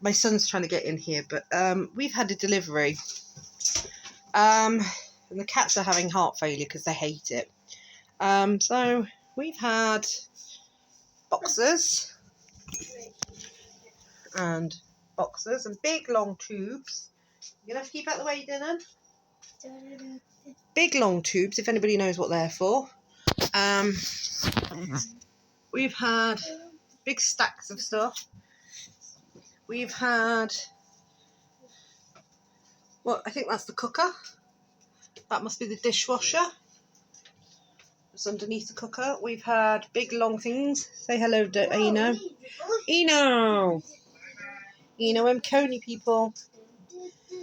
my son's trying to get in here, but we've had a delivery. And the cats are having heart failure because they hate it. So we've had boxes and big long tubes. You're going to have to keep out the way, Dylan. Big long tubes, if anybody knows what they're for. We've had big stacks of stuff. We've had, well, I think that's the cooker. That must be the dishwasher. It's underneath the cooker. We've had big long things. Say hello to Eno. Eno! Eno Coney people.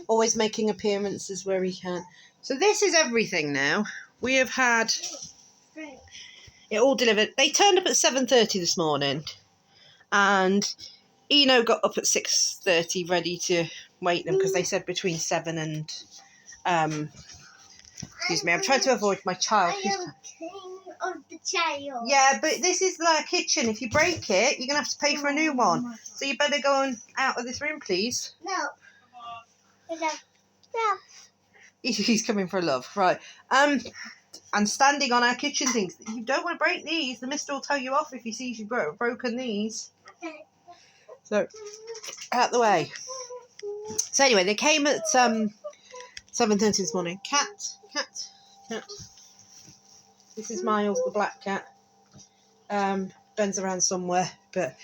Always making appearances where he can. So this is everything now. We have had it all delivered. They turned up at 7:30 this morning. And Eno got up at 6:30 ready to wait them because they said between 7 and... excuse me, I'm trying to avoid my child. Of the child. Yeah, but this is the kitchen. If you break it, you're going to have to pay for a new one. So you better go on out of this room, please. No. No. He's coming for love. Right. And standing on our kitchen things. You don't want to break these. The mister will tell you off if he sees you've broken these. So, out the way. So anyway, they came at 7:30 this morning. Cat. This is Miles, the black cat. Ben's around somewhere, but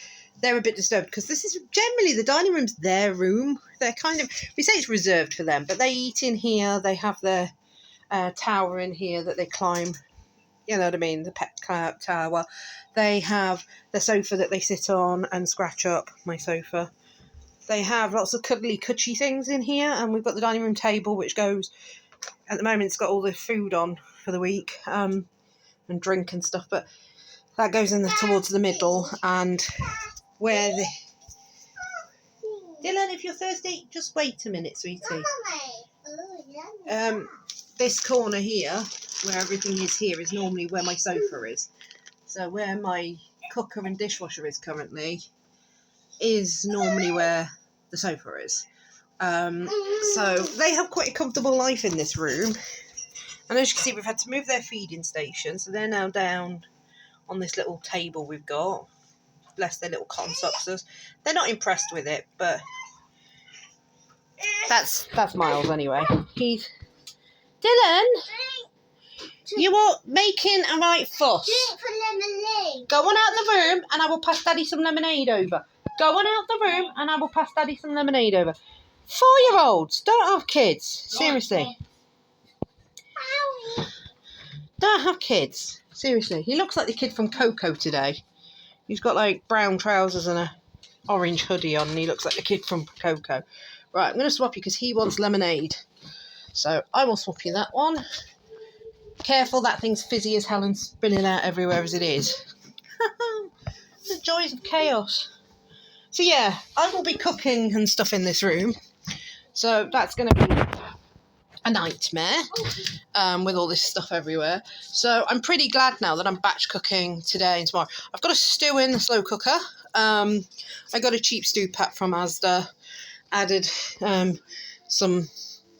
they're a bit disturbed because this is generally the dining room's their room. They're kind of, we say it's reserved for them, but they eat in here. They have their tower in here that they climb. You know what I mean? The pet tower. They have the sofa that they sit on and scratch up, my sofa. They have lots of cuddly, cutchy things in here, and we've got the dining room table, which goes, at the moment, it's got all the food on for the week, and drink and stuff, but that goes in towards the middle, and where the... Dylan, if you're thirsty, just wait a minute, sweetie. This corner here, where everything is here, is normally where my sofa is. So where my cooker and dishwasher is currently is normally where the sofa is. So they have quite a comfortable life in this room. And as you can see, we've had to move their feeding station. So they're now down on this little table we've got. Bless their little cotton socksers. They're not impressed with it, but that's Miles anyway. He's... Dylan! You are making a right fuss. Go on out the room and I will pass Daddy some lemonade over. Go on out the room and I will pass Daddy some lemonade over. 4-year-olds don't have kids. Seriously. Don't have kids. Seriously. He looks like the kid from Coco today. He's got like brown trousers and a orange hoodie on and he looks like the kid from Coco. Right, I'm going to swap you because he wants lemonade. So I will swap you that one. Careful, that thing's fizzy as hell and spinning out everywhere as it is. The joys of chaos. So yeah, I will be cooking and stuff in this room. So that's going to be a nightmare with all this stuff everywhere. So I'm pretty glad now that I'm batch cooking today and tomorrow. I've got a stew in the slow cooker. I got a cheap stew pack from Asda. Added some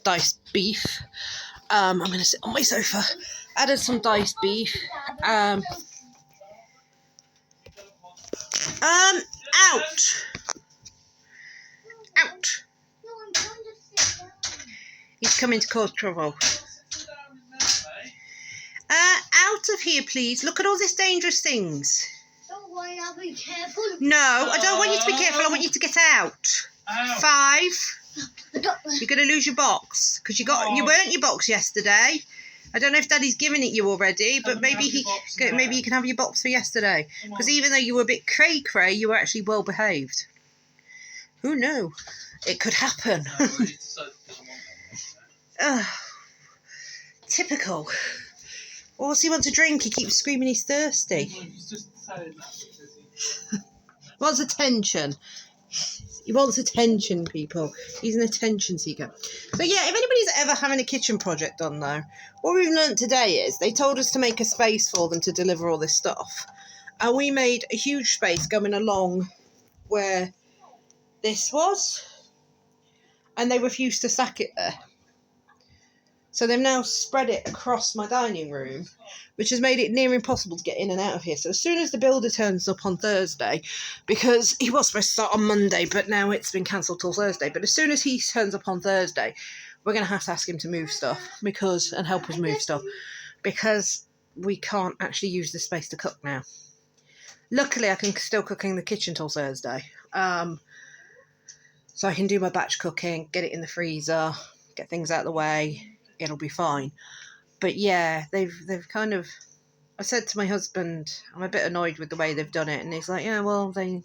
diced beef. I'm going to sit on my sofa. Added some diced beef. Out. He's coming to cause trouble. Out of here, please. Look at all these dangerous things. Don't worry, I'll be careful. No, I don't want you to be careful. I want you to get out. Ow. 5. You're going to lose your box because you weren't your box yesterday. I don't know if Daddy's given it you already, but maybe you can have your box for yesterday. Because even though you were a bit cray-cray, you were actually well behaved. Who knew? It could happen. Typical. What's he want to drink? He keeps screaming he's thirsty. Wants attention. He wants attention, people. He's an attention seeker. So yeah, if anybody's ever having a kitchen project on though, what we've learnt today is they told us to make a space for them to deliver all this stuff. And we made a huge space going along where this was, and they refused to sack it there. So they've now spread it across my dining room, which has made it near impossible to get in and out of here. So as soon as the builder turns up on Thursday, because he was supposed to start on Monday, but now it's been cancelled till Thursday. But as soon as he turns up on Thursday, we're going to have to ask him to move stuff and help us move stuff, because we can't actually use the space to cook now. Luckily, I can still cook in the kitchen till Thursday. So I can do my batch cooking, get it in the freezer, get things out of the way. It'll be fine. But yeah, they've kind of... I said to my husband, I'm a bit annoyed with the way they've done it. And he's like, yeah, well, they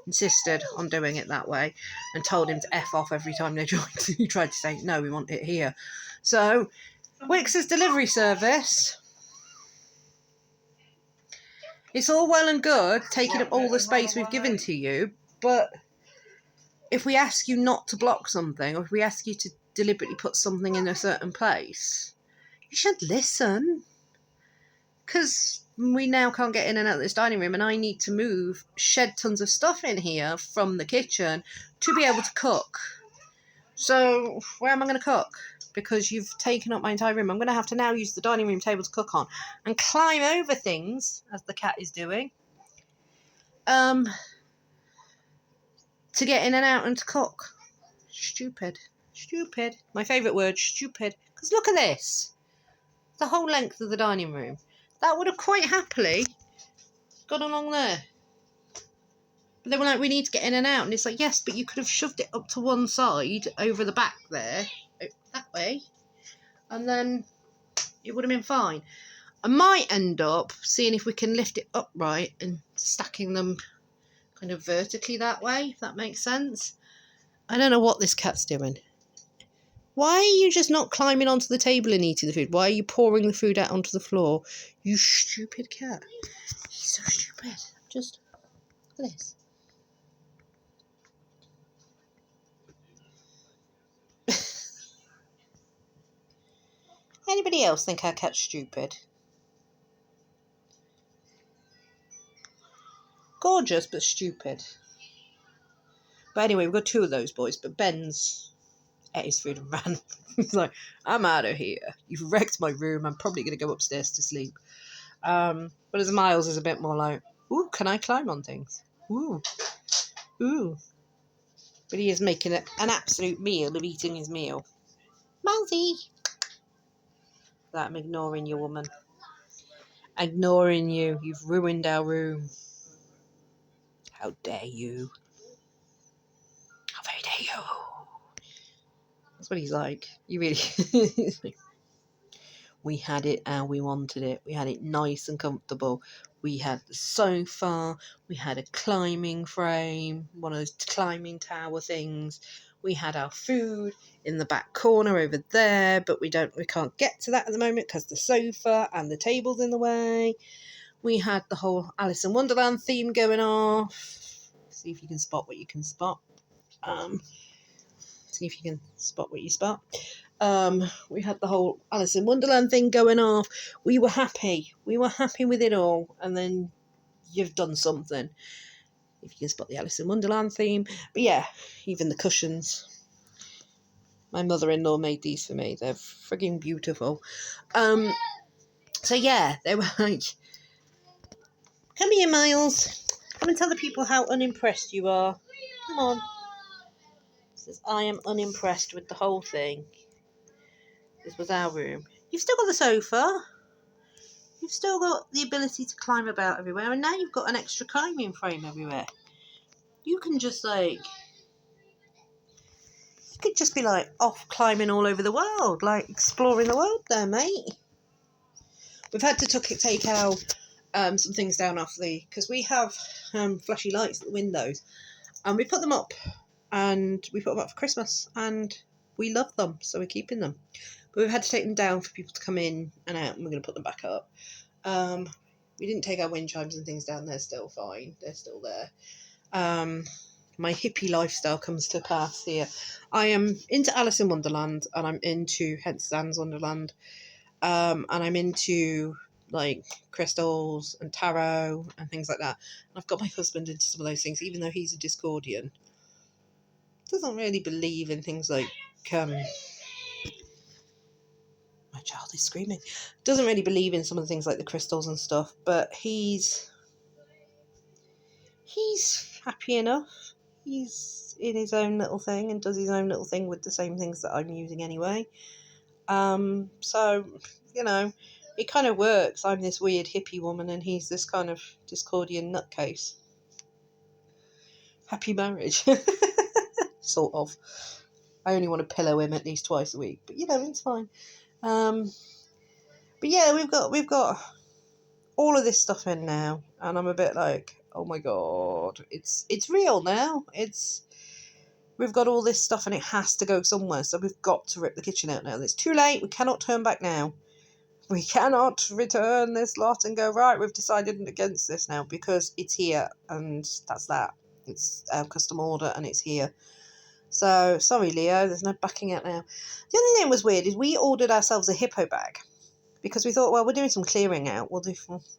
insisted on doing it that way and told him to F off every time they joined. He tried to say, no, we want it here. So, Wix's delivery service... It's all well and good taking up all the space we've given to you, but if we ask you not to block something, or if we ask you to deliberately put something in a certain place, you should listen. Because we now can't get in and out of this dining room, and I need to shed tons of stuff in here from the kitchen to be able to cook. So where am I going to cook? Because you've taken up my entire room. I'm going to have to now use the dining room table to cook on and climb over things, as the cat is doing, to get in and out and to cook. Stupid. My favourite word, stupid. Because look at this. The whole length of the dining room. That would have quite happily gone along there. But they were like, we need to get in and out. And it's like, yes, but you could have shoved it up to one side over the back there, that way. And then it would have been fine. I might end up seeing if we can lift it upright and stacking them kind of vertically that way, if that makes sense. I don't know what this cat's doing. Why are you just not climbing onto the table and eating the food? Why are you pouring the food out onto the floor? You stupid cat. He's so stupid. Just look at this. Anybody else think our cat's stupid? Gorgeous, but stupid. But anyway, we've got two of those boys, but Ben's ate his food and ran. He's like, I'm out of here. You've wrecked my room. I'm probably going to go upstairs to sleep. But as Miles is a bit more like, ooh, can I climb on things? Ooh. But he is making an absolute meal of eating his meal. Mousy! That I'm ignoring you, woman. Ignoring you. You've ruined our room. How dare you? How very dare you? That's what he's like. You really... We had it how we wanted it. We had it nice and comfortable. We had the sofa. We had a climbing frame, one of those climbing tower things. We had our food in the back corner over there, but we can't get to that at the moment because the sofa and the table's in the way. We had the whole Alice in Wonderland theme going off. See if you can spot what you can spot. See if you can spot what you spot. We had the whole Alice in Wonderland thing going off. We were happy. We were happy with it all. And then you've done something. If you can spot the Alice in Wonderland theme. But yeah, even the cushions. My mother-in-law made these for me. They're frigging beautiful. So yeah, they were like, come here, Miles. Come and tell the people how unimpressed you are. Come on. Says, I am unimpressed with the whole thing. This was our room. You've still got the sofa. You've still got the ability to climb about everywhere. And now you've got an extra climbing frame everywhere. You can just You could just be off climbing all over the world. Exploring the world there, mate. We've had to take out some things down off because we have flashy lights at the windows. And we put them up. And we put them up for Christmas. And we love them. So we're keeping them. But we've had to take them down for people to come in and out, and we're going to put them back up. We didn't take our wind chimes and things down. They're still fine. They're still there. My hippie lifestyle comes to pass here. I am into Alice in Wonderland, and I'm into Anne's Wonderland. And I'm into, crystals and tarot and things like that. And I've got my husband into some of those things, even though he's a Discordian. doesn't really believe in things like my child is screaming. Doesn't really believe in some of the things like the crystals and stuff, but he's happy enough. He's in his own little thing and does his own little thing with the same things that I'm using anyway. So, it kind of works. I'm this weird hippie woman and he's this kind of Discordian nutcase. Happy marriage. Sort of. I only want to pillow him at least twice a week, but it's fine. But yeah, we've got all of this stuff in now, and I'm a bit like, oh my god, it's real now. We've got all this stuff and it has to go somewhere, so we've got to rip the kitchen out now. It's too late. We cannot turn back now. We cannot return this lot and go, right, we've decided against this now because it's here and that's that. It's our custom order and it's here. So, sorry, Leo, there's no backing out now. The other thing that was weird is we ordered ourselves a hippo bag because we thought, well, we're doing some clearing out. We'll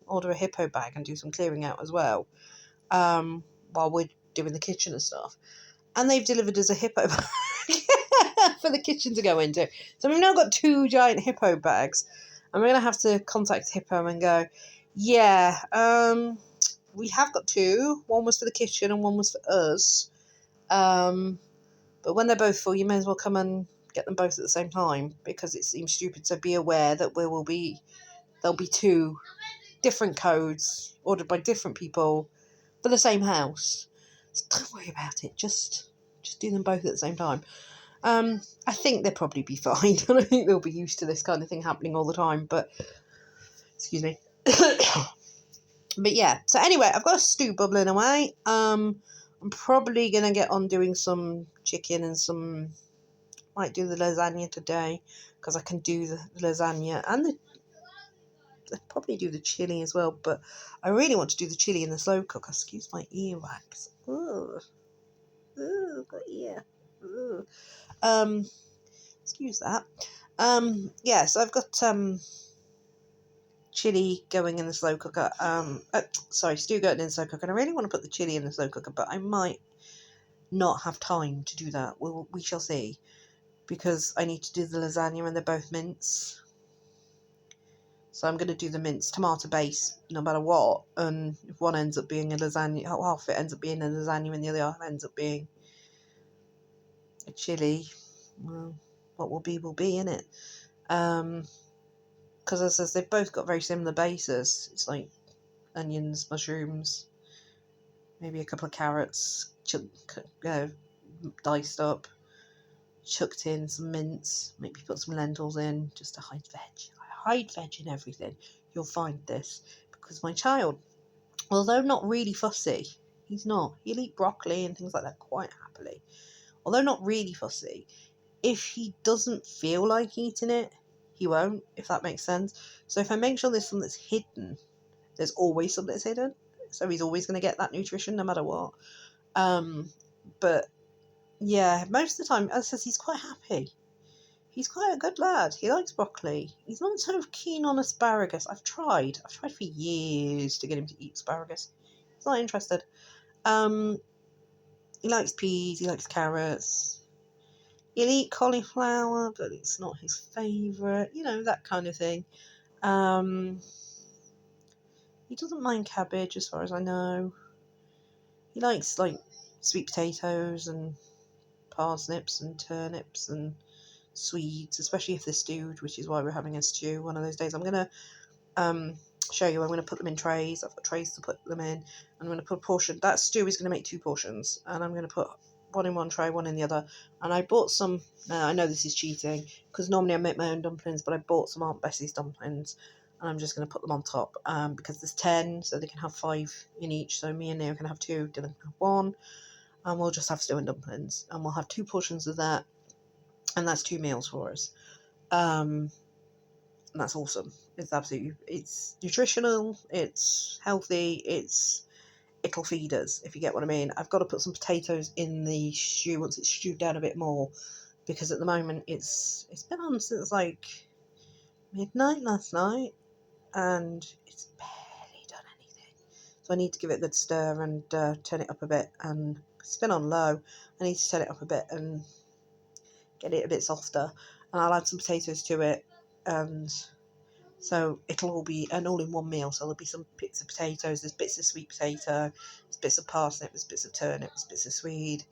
order a hippo bag and do some clearing out as well while we're doing the kitchen and stuff. And they've delivered us a hippo bag for the kitchen to go into. So we've now got 2 giant hippo bags. And we're going to have to contact Hippo and go, yeah, we have got 2. One was for the kitchen and one was for us. But when they're both full, you may as well come and get them both at the same time because it seems stupid. So be aware that there'll be 2 different codes ordered by different people for the same house. So don't worry about it. Just do them both at the same time. I think they'll probably be fine. I don't think they'll be used to this kind of thing happening all the time, but excuse me. But yeah, so anyway, I've got a stew bubbling away. I'm probably going to get on doing some chicken and might do the lasagna today because I can do the lasagna and I'll probably do the chili as well, but I really want to do the chili in the slow cooker. Excuse my earwax. Ugh. Ugh, got ear. Ugh. Excuse that. Yeah, so I've got chili going in the slow cooker. Stew going in the slow cooker. And I really want to put the chili in the slow cooker, but I might not have time to do that. We shall see, because I need to do the lasagna and they're both mince. So I'm going to do the minced tomato base no matter what. And if one ends up being a lasagna, half of it ends up being a lasagna and the other half ends up being a chili, well, what will be, innit? Because as I says, they've both got very similar bases. It's like onions, mushrooms, maybe a couple of carrots, diced up, chucked in some mince, maybe put some lentils in, just to hide veg. I hide veg in everything. You'll find this. Because my child, although not really fussy, he's not. He'll eat broccoli and things like that quite happily. Although not really fussy, if he doesn't feel like eating it, he won't, if that makes sense. So if I make sure there's something that's hidden, there's always something that's hidden. So he's always going to get that nutrition no matter what. But yeah, most of the time, as I says, he's quite happy. He's quite a good lad. He likes broccoli. He's not so keen on asparagus. I've tried for years to get him to eat asparagus. He's not interested. He likes peas. He likes carrots. He'll eat cauliflower, but it's not his favourite. That kind of thing. He doesn't mind cabbage, as far as I know. He likes, sweet potatoes and parsnips and turnips and Swedes, especially if they're stewed, which is why we're having a stew one of those days. I'm going to show you. I'm going to put them in trays. I've got trays to put them in. I'm going to put a portion. That stew is going to make 2 portions, and I'm going to put one in one tray, one in the other. And I bought some, I know this is cheating, because normally I make my own dumplings, but I bought some Aunt Bessie's dumplings, and I'm just going to put them on top, because there's 10, so they can have 5 in each, so me and Neo can have 2, Dylan can have 1, and we'll just have stew and dumplings, and we'll have 2 portions of that, and that's 2 meals for us. And that's awesome. It's nutritional, it's healthy, it'll feed us, if you get what I mean. I've got to put some potatoes in the stew once it's stewed down a bit more, because at the moment it's been on since midnight last night, and it's barely done anything. So I need to give it a good stir and turn it up a bit, and It's been on low. I need to set it up a bit and get it a bit softer. And I'll add some potatoes to it, and so it'll all be an all-in-one meal. So there'll be some bits of potatoes, there's bits of sweet potato, there's bits of parsnip, there's bits of turnip, there's bits of swede,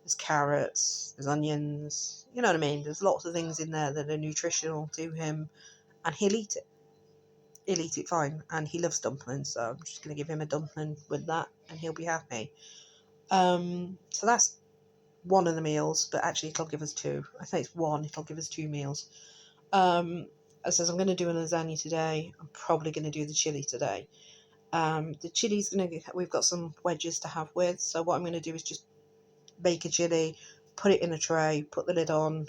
there's carrots, there's onions. You know what I mean? There's lots of things in there that are nutritional to him, and he'll eat it. He'll eat it fine, and he loves dumplings, so I'm just going to give him a dumpling with that, and he'll be happy. So that's one of the meals, but actually it'll give us two. I think it's one, it'll give us 2 meals. I says I'm going to do a lasagna today. I'm probably going to do the chili today. The chili's we've got some wedges to have with, so what I'm going to do is just make a chili, put it in a tray, put the lid on,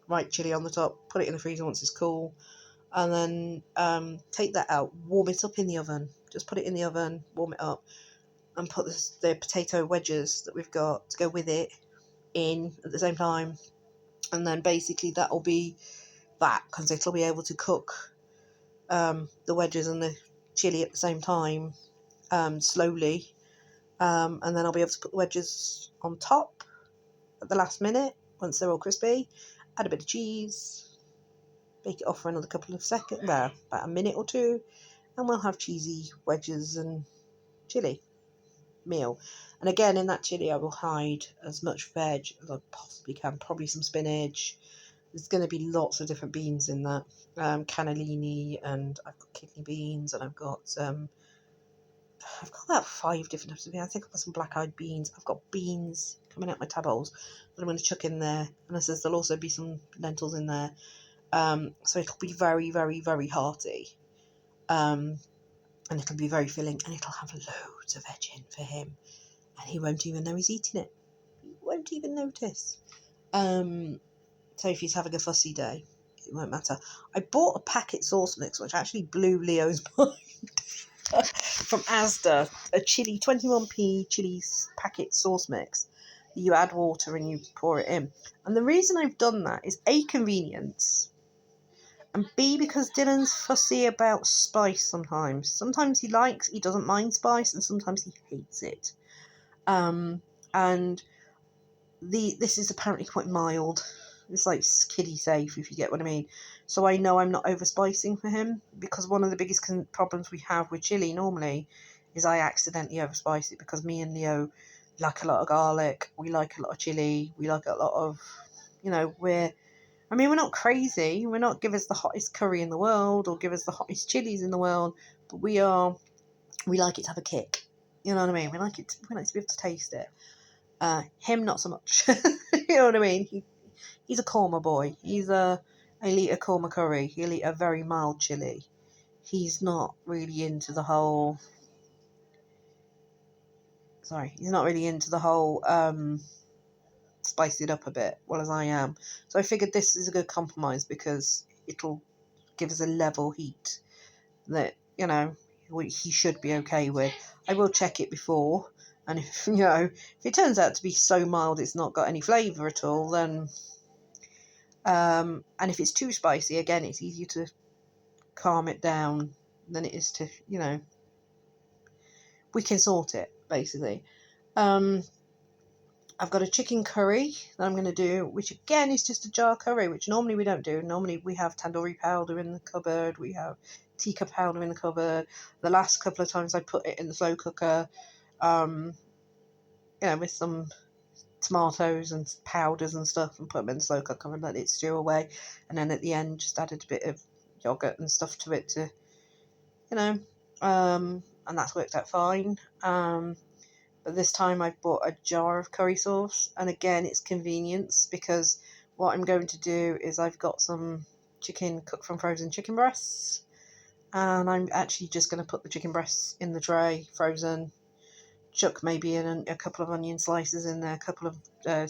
write chili on the top, put it in the freezer once it's cool, and then take that out, warm it up in the oven. Just put it in the oven, warm it up, and put the potato wedges that we've got to go with it in at the same time, and then basically that'll be that, because it'll be able to cook the wedges and the chili at the same time, slowly, and then I'll be able to put the wedges on top at the last minute once they're all crispy, add a bit of cheese, bake it off for another couple of seconds, well, about a minute or two, and we'll have cheesy wedges and chili meal. And again, in that chili I will hide as much veg as I possibly can, probably some spinach. There's going to be lots of different beans in that, cannellini, and I've got kidney beans, and I've got about 5 different types of beans. I think I've got some black-eyed beans. I've got beans coming out my tab holes that I'm going to chuck in there, and I says there'll also be some lentils in there. So it'll be very, very, very hearty, and it'll be very filling, and it'll have loads of veg in for him, and he won't even know he's eating it. He won't even notice. So if he's having a fussy day, it won't matter. I bought a packet sauce mix, which actually blew Leo's mind, from Asda. A chili, 21p chili packet sauce mix. You add water and you pour it in. And the reason I've done that is A, convenience, and B, because Dylan's fussy about spice sometimes. Sometimes he doesn't mind spice, and sometimes he hates it. And this is apparently quite mild. It's like kiddie safe, if you get what I mean. So I know I'm not overspicing for him, because one of the biggest problems we have with chili normally is I accidentally overspice it, because me and Leo like a lot of garlic, we like a lot of chili, we like a lot of, we're not crazy, we're not give us the hottest curry in the world or give us the hottest chilies in the world, but we like it to have a kick. You know what I mean? We like to be able to taste it. Him not so much. You know what I mean? He's a korma boy. He'll eat a korma curry. He'll eat a very mild chili. He's not really into the whole. He's not really into the whole spice it up a bit, well as I am. So I figured this is a good compromise, because it'll give us a level heat that he should be okay with. I will check it before, and if it turns out to be so mild it's not got any flavour at all, then and if it's too spicy, again, it's easier to calm it down than it is to, we can sort it, basically. I've got a chicken curry that I'm going to do, which again is just a jar curry, which normally we don't do. Normally we have tandoori powder in the cupboard, we have tikka powder in the cupboard. The last couple of times I put it in the slow cooker, with some tomatoes and powders and stuff, and put them in the slow cooker and let it stew away, and then at the end just added a bit of yogurt and stuff to it to, and that's worked out fine. But this time I've bought a jar of curry sauce, and again it's convenience, because what I'm going to do is I've got some chicken cooked from frozen chicken breasts, and I'm actually just going to put the chicken breasts in the tray, frozen, chuck maybe in a couple of onion slices in there, a couple of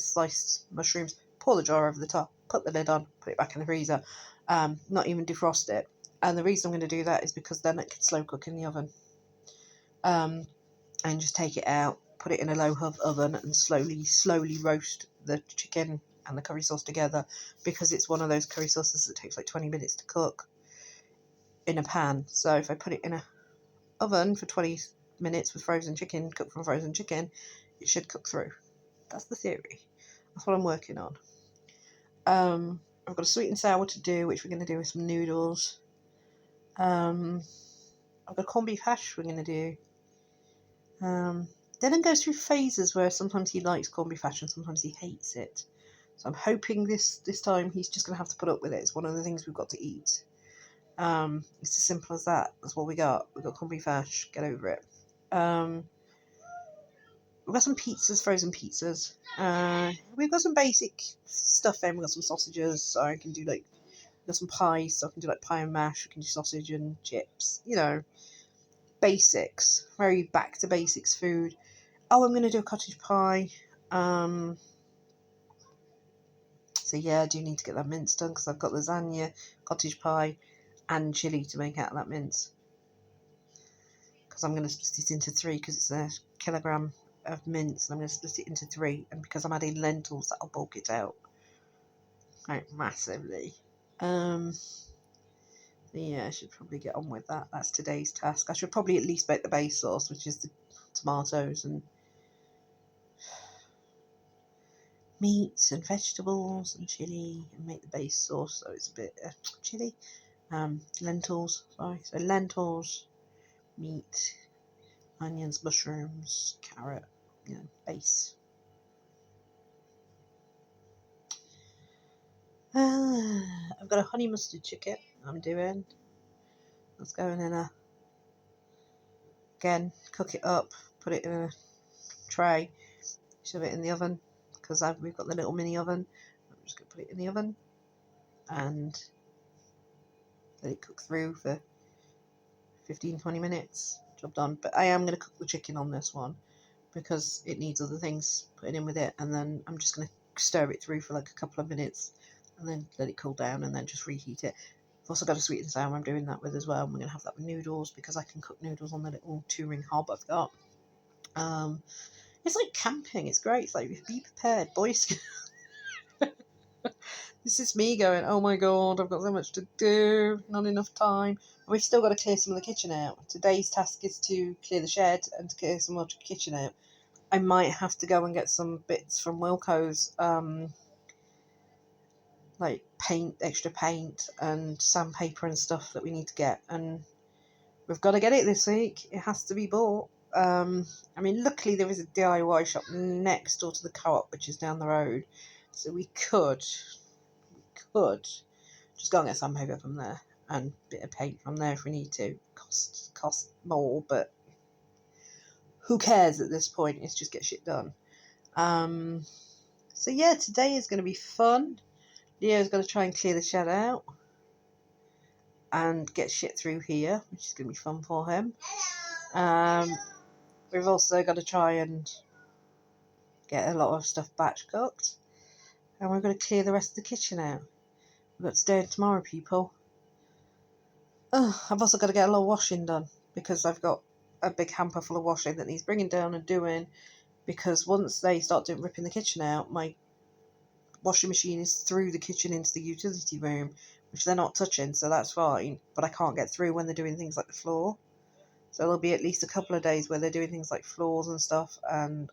sliced mushrooms, pour the jar over the top, put the lid on, put it back in the freezer, not even defrost it. And the reason I'm going to do that is because then it can slow cook in the oven. And just take it out, put it in a low oven, and slowly roast the chicken and the curry sauce together, because it's one of those curry sauces that takes like 20 minutes to cook in a pan. So if I put it in a oven for 20 minutes with frozen chicken, cooked from frozen chicken, it should cook through. That's the theory. That's what I'm working on. I've got a sweet and sour to do, which we're going to do with some noodles. I've got corned beef hash we're going to do. Dylan goes through phases where sometimes he likes corned beef hash and sometimes he hates it. So I'm hoping this time he's just going to have to put up with it. It's one of the things we've got to eat. It's as simple as that. That's what we got. We've got corned beef hash. Get over it. We've got some pizzas, frozen pizzas. We've got some basic stuff in. We've got some sausages, so I can do like, we've got some pies, so I can do like pie and mash. We can do sausage and chips. You know, basics. Very back to basics food. Oh, I'm going to do a cottage pie. So yeah, I do need to get that mince done because I've got lasagna, cottage pie, and chilli to make out of that mince. Because I'm going to split it into 3 because it's a kilogram of mince and I'm going to split it into 3, and because I'm adding lentils, that'll bulk it out quite massively. So yeah, I should probably get on with that. That's today's task. I should probably at least make the base sauce, which is the tomatoes and meats and vegetables and chili, and make the base sauce so it's a bit chili. Lentils, sorry. So lentils, meat, onions, mushrooms, carrot, you know, base. I've got a honey mustard chicken I'm doing. Let's go in a, again, cook it up, put it in a tray, shove it in the oven, because we've got the little mini oven. I'm just going to put it in the oven and let it cook through for 15-20 minutes. Job done. But I am going to cook the chicken on this one because it needs other things putting in with it, and then I'm just going to stir it through for like a couple of minutes and then let it cool down and then just reheat it. I've also got a sweet and sour I'm doing that with as well. I'm going to have that with noodles because I can cook noodles on the little 2-ring hob I've got. It's like camping. It's great. It's like, be prepared, boys. This is me going, oh my god, I've got so much to do, not enough time. And we've still got to clear some of the kitchen out. Today's task is to clear the shed and to clear some more kitchen out. I might have to go and get some bits from Wilko's, like paint, extra paint and sandpaper and stuff that we need to get. And we've got to get it this week. It has to be bought. I mean, luckily there is a DIY shop next door to the co-op, which is down the road. So we could just go and get sandpaper from there and a bit of paint from there if we need to. Cost more, but who cares at this point? It's just get shit done. So yeah, today is going to be fun. Leo's going to try and clear the shed out and get shit through here, which is going to be fun for him. We've also got to try and get a lot of stuff batch cooked, and we're going to clear the rest of the kitchen out. We've got today and tomorrow, people. I've also got to get a lot of washing done because I've got a big hamper full of washing that needs bringing down and doing, because once they start ripping the kitchen out, my washing machine is through the kitchen into the utility room, which they're not touching, so that's fine, but I can't get through when they're doing things like the floor. So there'll be at least a couple of days where they're doing things like floors and stuff and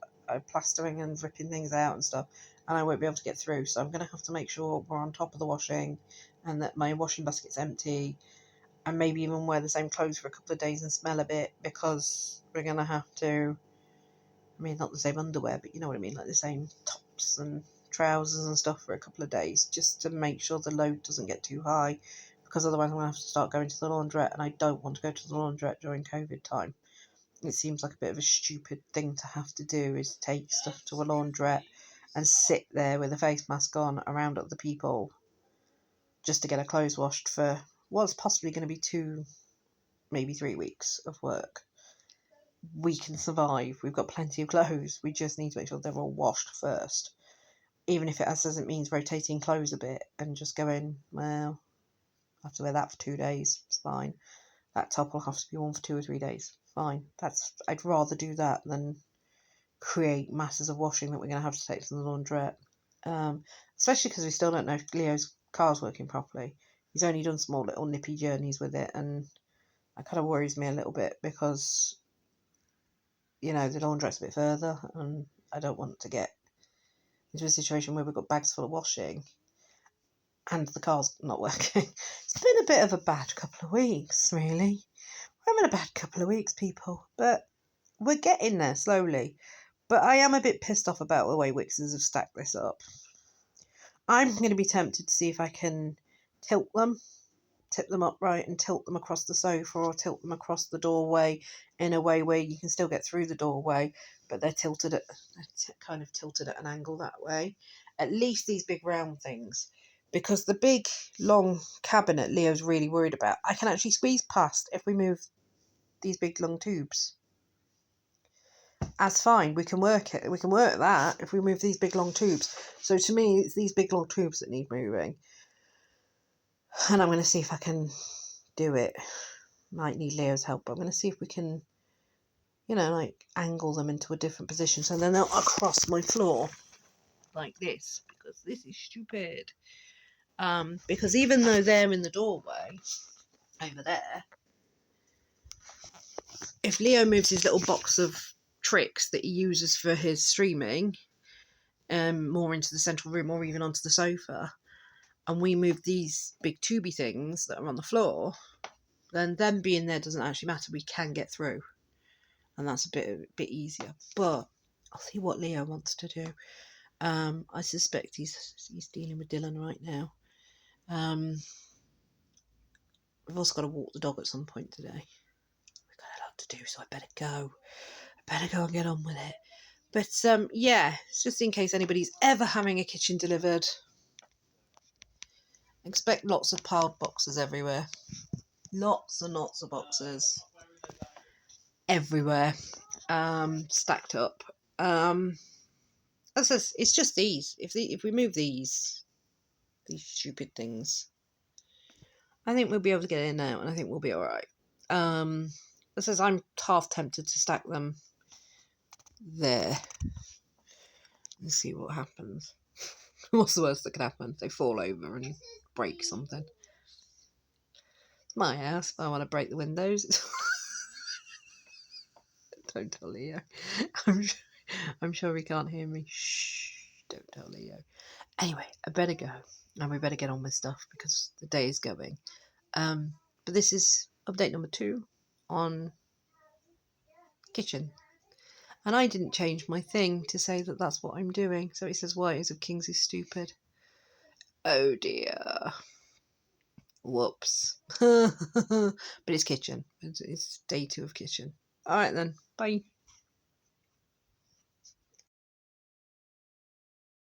plastering and ripping things out and stuff, and I won't be able to get through. So I'm going to have to make sure we're on top of the washing and that my washing basket's empty, and maybe even wear the same clothes for a couple of days and smell a bit, because we're going to have to, I mean, not the same underwear, but you know what I mean, like the same tops and trousers and stuff for a couple of days, just to make sure the load doesn't get too high, because otherwise I'm going to have to start going to the laundrette, and I don't want to go to the laundrette during COVID time. It seems like a bit of a stupid thing to have to do, is take stuff to a laundrette and sit there with a face mask on around other people just to get our clothes washed for what's possibly going to be 2, maybe 3 weeks of work. We can survive. We've got plenty of clothes. We just need to make sure they're all washed first. Even if it doesn't means rotating clothes a bit and just going, well, I have to wear that for 2 days. It's fine. That top will have to be worn for 2 or 3 days. Fine. I'd rather do that than create masses of washing that we're going to have to take to the laundrette. Especially because we still don't know if Leo's car's working properly. He's only done small little nippy journeys with it, and that kind of worries me a little bit because, you know, the laundrette's a bit further and I don't want to get into a situation where we've got bags full of washing and the car's not working. It's been a bit of a bad couple of weeks, really. We're having a bad couple of weeks, people, but we're getting there slowly. But I am a bit pissed off about the way Wixers have stacked this up. I'm going to be tempted to see if I can tip them upright and tilt them across the sofa, or tilt them across the doorway in a way where you can still get through the doorway, but they're kind of tilted at an angle that way. At least these big round things, because the big long cabinet Leo's really worried about, I can actually squeeze past if we move these big long tubes. That's fine. We can work it. We can work that if we move these big long tubes. So to me, it's these big long tubes that need moving. And I'm going to see if I can do it. Might need Leo's help, but I'm going to see if we can, angle them into a different position. So then they'll across my floor like this, because this is stupid. Because even though they're in the doorway over there, if Leo moves his little box of tricks that he uses for his streaming more into the central room or even onto the sofa, and we move these big tubey things that are on the floor, then them being there doesn't actually matter. We can get through, and that's a bit easier. But I'll see what Leo wants to do. I suspect he's dealing with Dylan right now. We've also got to walk the dog at some point today. We've got a lot to do, so I better go. And get on with it. But yeah, it's just in case anybody's ever having a kitchen delivered. Expect lots of piled boxes everywhere. Lots and lots of boxes everywhere, stacked up. It's just these. If we move these stupid things, I think we'll be able to get in now, and I think we'll be all right. I'm half tempted to stack them there and see what happens. What's the worst that could happen? They fall over and break something. It's my house. If I want to break the windows, don't tell Leo. I'm sure he can't hear me. Shh! Don't tell Leo. Anyway, I better go, and we better get on with stuff because the day is going. But this is update number 2 on kitchen. And I didn't change my thing to say that that's what I'm doing. So it says Warriors of Kings is stupid. Oh dear. Whoops. But it's kitchen. It's day 2 of kitchen. Alright then. Bye.